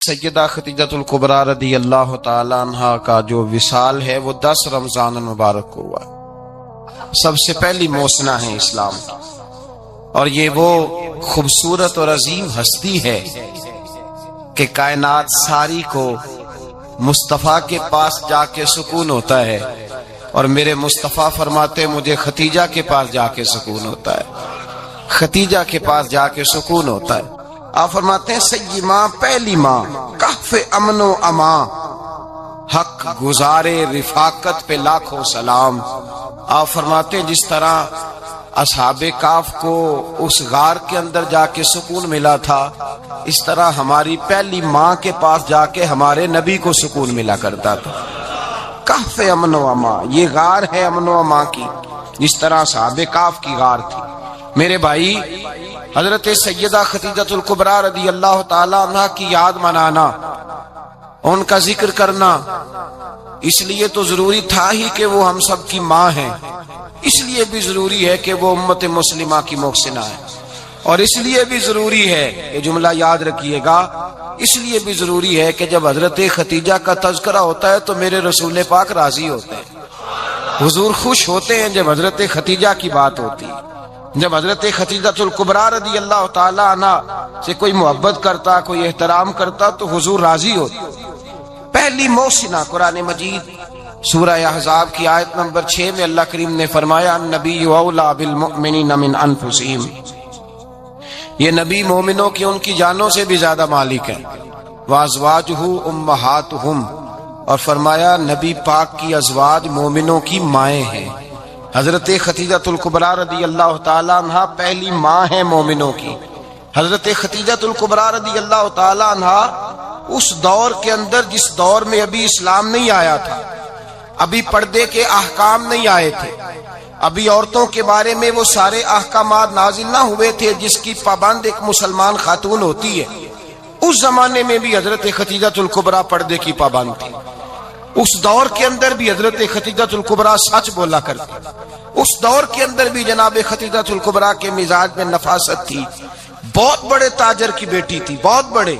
سیدہ خدیجۃ الکبریٰ رضی اللہ تعالی عنہا کا جو وصال ہے وہ 10 رمضان المبارک کو ہوا۔ سب سے پہلی موسنا ہے اسلام، اور یہ وہ خوبصورت اور عظیم ہستی ہے کہ کائنات ساری کو مصطفیٰ کے پاس جا کے سکون ہوتا ہے، اور میرے مصطفیٰ فرماتے مجھے ختیجہ کے پاس جا کے سکون ہوتا ہے، ختیجہ کے پاس جا کے سکون ہوتا ہے۔ آپ فرماتے ہیں سیدی ماں، پہلی ماں، کہف امن و امان، حق گزارے رفاقت پہ لاکھوں سلام۔ آپ فرماتے ہیں جس طرح اصحاب کہف کو اس غار کے اندر جا کے سکون ملا تھا، اس طرح ہماری پہلی ماں کے پاس جا کے ہمارے نبی کو سکون ملا کرتا تھا۔ کہف امن و امان، یہ غار ہے امن و امان کی، جس طرح اصحاب کہف کی غار تھی۔ میرے بھائی، حضرت سیدہ خدیجۃ الکبریٰ رضی اللہ تعالی عنہ کی یاد منانا، ان کا ذکر کرنا اس لیے تو ضروری تھا ہی کہ وہ ہم سب کی ماں ہیں، اس لیے بھی ضروری ہے کہ وہ امت مسلمہ کی محسنہ ہے، اور اس لیے بھی ضروری ہے، یہ جملہ یاد رکھیے گا، اس لیے بھی ضروری ہے کہ جب حضرت ختیجہ کا تذکرہ ہوتا ہے تو میرے رسول پاک راضی ہوتے ہیں، حضور خوش ہوتے ہیں جب حضرت ختیجہ کی بات ہوتی ہے۔ جب حضرت خدیجۃ الکبریٰ رضی اللہ تعالی عنہ سے کوئی محبت کرتا، کوئی احترام کرتا تو حضور راضی ہوتا۔ پہلی موسنہ قرآن مجید سورہ احزاب کی آیت نمبر 6 میں اللہ کریم نے فرمایا النبی اولیٰ بالمؤمنین من انفسہم، یہ نبی مومنوں کی ان کی جانوں سے بھی زیادہ مالک ہے، وازواجہ امہاتہم، اور فرمایا نبی پاک کی ازواج مومنوں کی مائیں ہیں۔ حضرت خدیجۃ الکبریٰ رضی اللہ تعالی عنہ پہلی ماں ہے مومنوں کی۔ حضرت خدیجۃ الکبریٰ رضی اللہ تعالی عنہ اس دور کے اندر جس دور میں ابھی اسلام نہیں آیا تھا، ابھی پردے کے احکام نہیں آئے تھے، ابھی عورتوں کے بارے میں وہ سارے احکامات نازل نہ ہوئے تھے جس کی پابند ایک مسلمان خاتون ہوتی ہے، اس زمانے میں بھی حضرت خدیجۃ الکبریٰ پردے کی پابند تھی۔ اس دور کے اندر بھی حضرت خدیجۃ الکبریٰ سچ بولا کرتی، اس دور کے اندر بھی جناب خدیجۃ الکبریٰ کے مزاج میں نفاست تھی، بہت بڑے تاجر کی بیٹی تھی، بہت بڑے،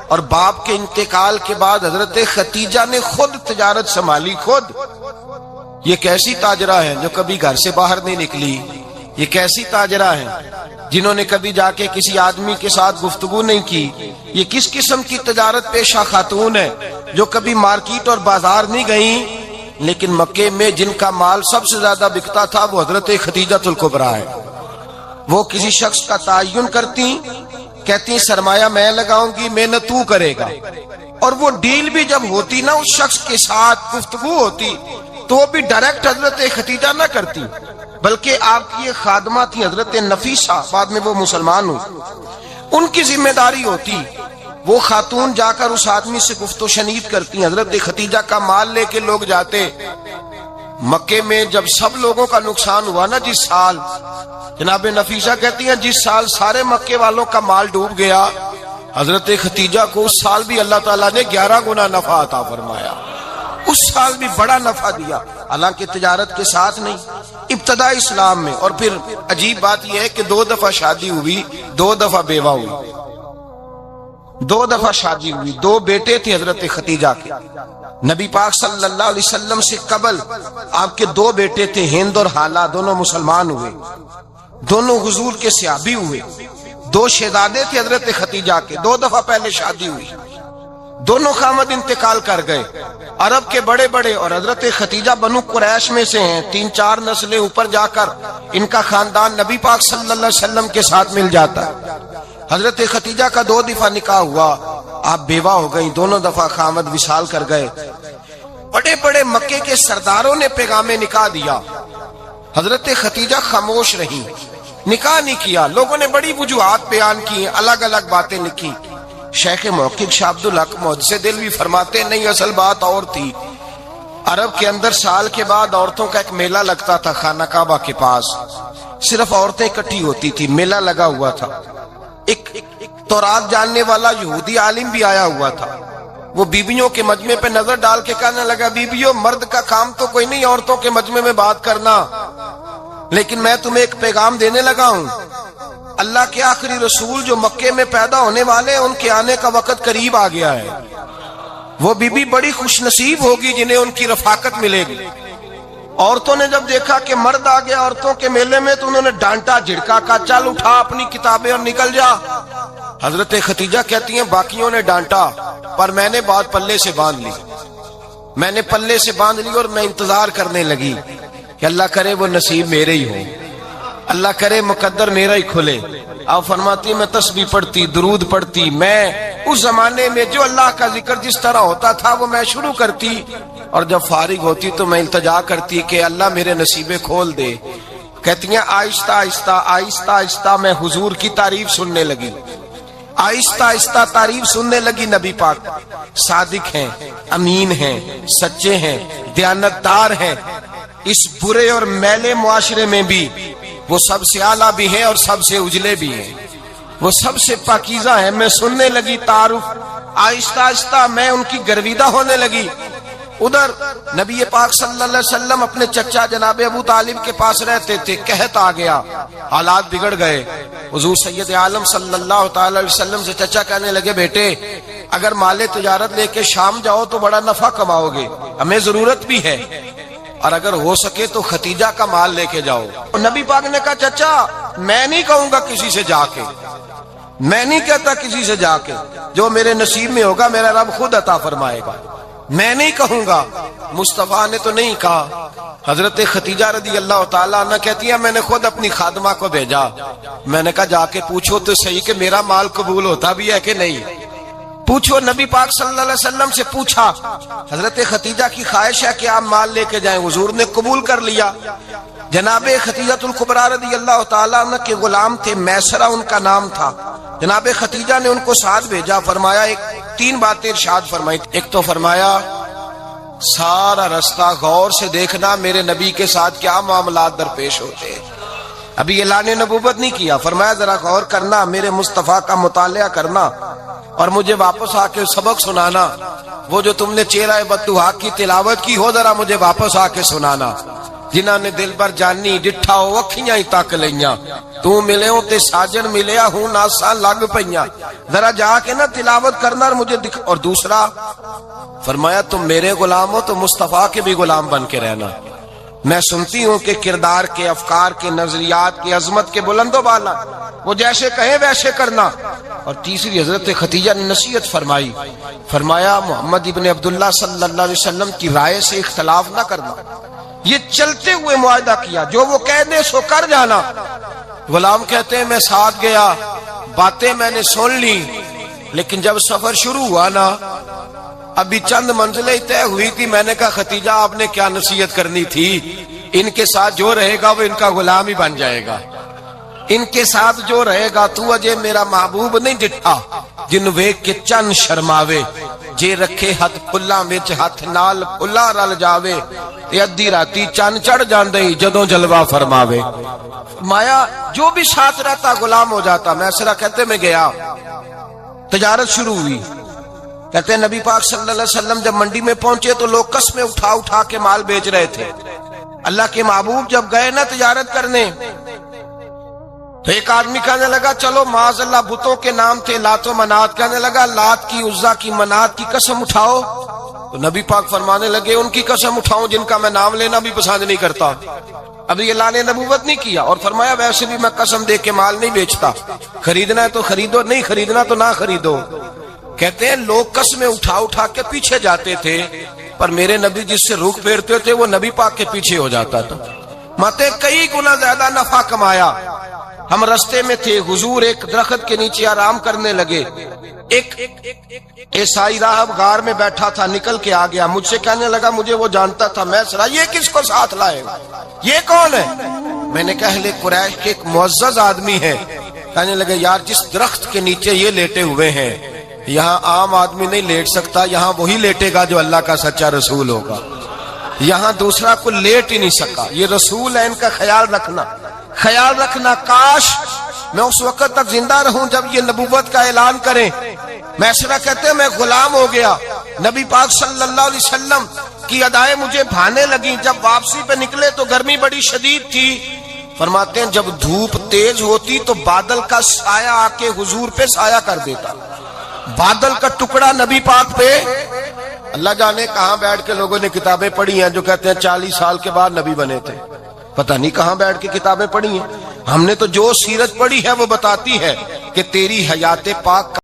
اور باپ کے انتقال کے بعد حضرت خدیجہ نے خود تجارت سنبھالی، خود۔ یہ کیسی تاجرہ ہیں جو کبھی گھر سے باہر نہیں نکلی، یہ کیسی تاجرہ ہیں جنہوں نے کبھی جا کے کسی آدمی کے ساتھ گفتگو نہیں کی، یہ کس قسم کی تجارت پیشہ خاتون ہے جو کبھی مارکیٹ اور بازار نہیں گئیں، لیکن مکے میں جن کا مال سب سے زیادہ بکتا تھا وہ حضرت خدیجۃ الکبریٰ ہے۔ وہ کسی شخص کا تعین کرتی، کہتی سرمایہ میں لگاؤں گی، محنت تو کرے گا، اور وہ ڈیل بھی جب ہوتی نا، اس شخص کے ساتھ گفتگو ہوتی تو وہ بھی ڈائریکٹ حضرت خدیجہ نہ کرتی، بلکہ آپ کی ایک خادمہ تھی حضرت نفیسہ، بعد میں وہ مسلمان ہوئی، ان کی ذمہ داری ہوتی، وہ خاتون جا کر اس آدمی سے گفت و شنید کرتی۔ حضرت خدیجہ کا مال لے کے لوگ جاتے مکے میں، جب سب لوگوں کا نقصان ہوا نا جس سال، جناب نفیسہ کہتی ہیں جس سال سارے مکے والوں کا مال ڈوب گیا، حضرت خدیجہ کو اس سال بھی اللہ تعالیٰ نے 11 گنا نفع عطا فرمایا، اس سال بھی بڑا نفع دیا، حالانکہ تجارت کے ساتھ نہیں، ابتدا اسلام میں۔ اور پھر عجیب بات یہ ہے کہ 2 دفعہ شادی ہوئی، 2 دفعہ بیوہ ہوئی، 2 دفعہ شادی ہوئی، 2 بیٹے تھے حضرت خدیجہ کے۔ نبی پاک صلی اللہ علیہ وسلم سے قبل آپ کے 2 بیٹے تھے، ہند اور حالہ، دونوں مسلمان ہوئے، دونوں حضور کے صحابی ہوئے، 2 شہزادے تھے حضرت خدیجہ کے، 2 دفعہ پہلے شادی ہوئی، دونوں خامد انتقال کر گئے، عرب کے بڑے بڑے، اور حضرت خدیجہ بنو قریش میں سے ہیں، 3-4 نسلیں اوپر جا کر ان کا خاندان نبی پاک صلی اللہ علیہ وسلم کے ساتھ مل جاتا ہے۔ حضرت خدیجہ کا 2 دفعہ نکاح ہوا، آپ بیوہ ہو گئی، دونوں دفعہ خامد وصال کر گئے۔ بڑے بڑے مکے کے سرداروں نے پیغام نکاح دیا، حضرت خدیجہ خاموش رہی، نکاح نہیں کیا، لوگوں نے بڑی وجوہات بیان کی، الگ الگ باتیں لکھی۔ شیخ محقق شاہ عبدالحق محدث دہلوی فرماتے نہیں، اصل بات اور تھی۔ عرب کے اندر سال کے بعد عورتوں کا ایک میلہ لگتا تھا خانہ کعبہ کے پاس، صرف عورتیں اکٹھی ہوتی تھی، میلہ لگا ہوا تھا۔ ایک تورات جاننے والا یہودی عالم بھی آیا ہوا تھا، وہ بیویوں کے مجمع پہ نظر ڈال کے کہنے لگا بیویوں، مرد کا کام تو کوئی نہیں عورتوں کے مجمع میں بات کرنا، لیکن میں تمہیں ایک پیغام دینے لگا ہوں، اللہ کے آخری رسول جو مکے میں پیدا ہونے والے ہیں ان کے آنے کا وقت قریب آ گیا ہے. وہ بی بی بڑی خوش نصیب ہوگی جنہیں ان کی رفاقت ملے گی. عورتوں نے جب دیکھا کہ مرد آ گیا عورتوں کے میلے میں تو انہوں نے ڈانٹا جھڑکا کہا چل اٹھا اپنی کتابیں اور نکل جا. حضرت خدیجہ کہتی ہیں باقیوں نے ڈانٹا پر میں نے بات پلے سے باندھ لی. میں نے پلے سے باندھ لی اور میں انتظار کرنے لگی کہ اللہ کرے وہ نصیب میرے ہی ہو, اللہ کرے مقدر میرا ہی کھلے. آپ فرماتی میں تسبیح پڑھتی, درود پڑھتی, میں اس زمانے میں جو اللہ کا ذکر جس طرح ہوتا تھا وہ میں شروع کرتی, اور جب فارغ ہوتی تو میں التجا کرتی کہ اللہ میرے نصیبے کھول دے. کہتی ہیں آہستہ آہستہ آہستہ آہستہ میں حضور کی تعریف سننے لگی, آہستہ آہستہ تعریف سننے لگی. نبی پاک صادق ہیں, امین ہیں, سچے ہیں, دیانتدار ہیں. اس برے اور میلے معاشرے میں بھی وہ سب سے اعلیٰ بھی ہیں اور سب سے اجلے بھی ہیں, وہ سب سے پاکیزہ ہیں. میں سننے لگی تعارف, آہستہ آہستہ میں ان کی گرویدہ ہونے لگی. ادھر نبی پاک صلی اللہ علیہ وسلم اپنے چچا جناب ابو طالب کے پاس رہتے تھے. قحط آ گیا, حالات بگڑ گئے. حضور سید عالم صلی اللہ تعالی علیہ وسلم سے چچا کہنے لگے بیٹے اگر مال تجارت لے کے شام جاؤ تو بڑا نفع کماؤ گے, ہمیں ضرورت بھی ہے, اور اگر ہو سکے تو ختیجہ کا مال لے کے جاؤ. اور نبی پاک نے کہا چچا میں نہیں کہوں گا کسی سے جا کے, میں نہیں کہتا کسی سے جا کے, جو میرے نصیب میں ہوگا میرا رب خود عطا فرمائے گا, میں نہیں کہوں گا. مصطفیٰ نے تو نہیں کہا. حضرت خدیجہ رضی اللہ تعالیٰ عنہ کہتی ہے میں نے خود اپنی خادمہ کو بھیجا, میں نے کہا جا کے پوچھو تو صحیح کہ میرا مال قبول ہوتا بھی ہے کہ نہیں, پوچھو. نبی پاک صلی اللہ علیہ وسلم سے پوچھا. حضرت خدیجہ کی خواہش ہے کہ آپ مال لے کے جائیں, حضور نے قبول کر لیا. جناب خدیجہ الکبریٰ رضی اللہ تعالیٰ عنہ کے غلام تھے, میسرہ ان کا نام تھا. جناب خدیجہ نے ان کو ساتھ بھیجا. فرمایا تین باتیں ارشاد فرمائی. ایک تو فرمایا سارا رستہ غور سے دیکھنا میرے نبی کے ساتھ کیا معاملات درپیش ہوتے ہیں. ابھی اعلان نبوت نہیں کیا, فرمایا ذرا غور کرنا, میرے مصطفیٰ کا مطالعہ کرنا اور مجھے واپس آ کے سبق سنانا. وہ جو تم نے چہرہ بددعا کی تلاوت کی ہو ذرا مجھے واپس آ کے سنانا. جنہاں نے دل بر جانی ڈٹھا ہو اکھیاں ہی تک لیاں, تو ملے ہوں تے ساجن ملیا ہوں ناساں لگ پئیاں, ذرا جا کے نا تلاوت کرنا اور مجھے اور دوسرا فرمایا تم میرے غلام ہو تو مصطفیٰ کے بھی غلام بن کے رہنا. میں سنتی ہوں کہ کردار کے, افکار کے, نظریات کے, عظمت کے بلند و بالا, وہ جیسے کہیں ویسے کرنا. اور تیسری حضرت خدیجہ نے نصیحت فرمائی. فرمایا محمد ابن عبداللہ صلی اللہ علیہ وسلم کی رائے سے اختلاف نہ کرنا. یہ چلتے ہوئے معاہدہ کیا, جو وہ کہہ دے سو کر جانا. غلام کہتے ہیں میں ساتھ گیا, باتیں میں نے سن لی, لیکن جب سفر شروع ہوا نا ابھی چند منزلیں طے ہوئی تھی. میں نے کہا خدیجہ آپ نے کیا نصیحت کرنی تھی, ان کے ساتھ جو رہے گا وہ ان کا غلام ہی بن جائے گا, ان کے ساتھ جو رہے گا. تو اجے میرا محبوب نہیں ڈٹھا جن ویکھ کے چن شرماوے, جے رکھے ہاتھ پھلاں وچ ہاتھ نال پھلا رل جاوے, تے ادھی راتی چن چڑھ جاندے جدوں جلوہ فرماوے. مایا جو بھی ساتھ رہتا غلام ہو جاتا. میسرہ کہتے میں گیا, تجارت شروع ہوئی. کہتے ہیں نبی پاک صلی اللہ علیہ وسلم جب منڈی میں پہنچے تو لوگ قسمیں اٹھا اٹھا کے مال بیچ رہے تھے. اللہ کے محبوب جب گئے نا تجارت کرنے تو ایک آدمی کہنے لگا چلو معاذ اللہ بتوں کے نام تھے لات و منات, کہنے لگا لات کی, عزا کی, منات کی قسم اٹھاؤ. تو نبی پاک فرمانے لگے ان کی قسم اٹھاؤں جن کا میں نام لینا بھی پسند نہیں کرتا. ابھی اعلان نبوت نہیں کیا. اور فرمایا ویسے بھی میں قسم دے کے مال نہیں بیچتا, خریدنا ہے تو خریدو, نہیں خریدنا تو نہ خریدو. کہتے ہیں لوگ قسمیں اٹھا اٹھا کے پیچھے جاتے تھے, پر میرے نبی جس سے رخ پھیرتے تھے وہ نبی پاک کے پیچھے ہو جاتا تھا. ماتے کئی گنا زیادہ نفع کمایا. ہم رستے میں تھے, حضور ایک درخت کے نیچے آرام کرنے لگے. ایک عیسائی راہب غار میں بیٹھا تھا, نکل کے آ گیا. مجھ سے کہنے لگا مجھے وہ جانتا تھا. میں سرا یہ کس کو ساتھ لائے, یہ کون ہے؟ میں نے کہا اہل قریش کے ایک معزز آدمی ہے. کہنے لگے یار جس درخت کے نیچے یہ لیٹے ہوئے ہیں یہاں عام آدمی نہیں لیٹ سکتا, یہاں وہی لیٹے گا جو اللہ کا سچا رسول ہوگا, یہاں دوسرا کو لیٹ ہی نہیں سکا. یہ رسول ہے, ان کا خیال رکھنا, خیال رکھنا. کاش میں اس وقت تک زندہ رہوں جب یہ نبوت کا اعلان کریں. میسرہ کہتے ہیں میں غلام ہو گیا. نبی پاک صلی اللہ علیہ وسلم کی ادائیں مجھے بھانے لگیں. جب واپسی پہ نکلے تو گرمی بڑی شدید تھی. فرماتے ہیں جب دھوپ تیز ہوتی تو بادل کا سایہ آ کے حضور پہ سایہ کر دیتا. بادل کا ٹکڑا نبی پاک پہ. اللہ جانے کہاں بیٹھ کے لوگوں نے کتابیں پڑھی ہیں جو کہتے ہیں 40 سال کے بعد نبی بنے تھے. پتہ نہیں کہاں بیٹھ کے کتابیں پڑھی ہیں. ہم نے تو جو سیرت پڑھی ہے وہ بتاتی ہے کہ تیری حیات پاک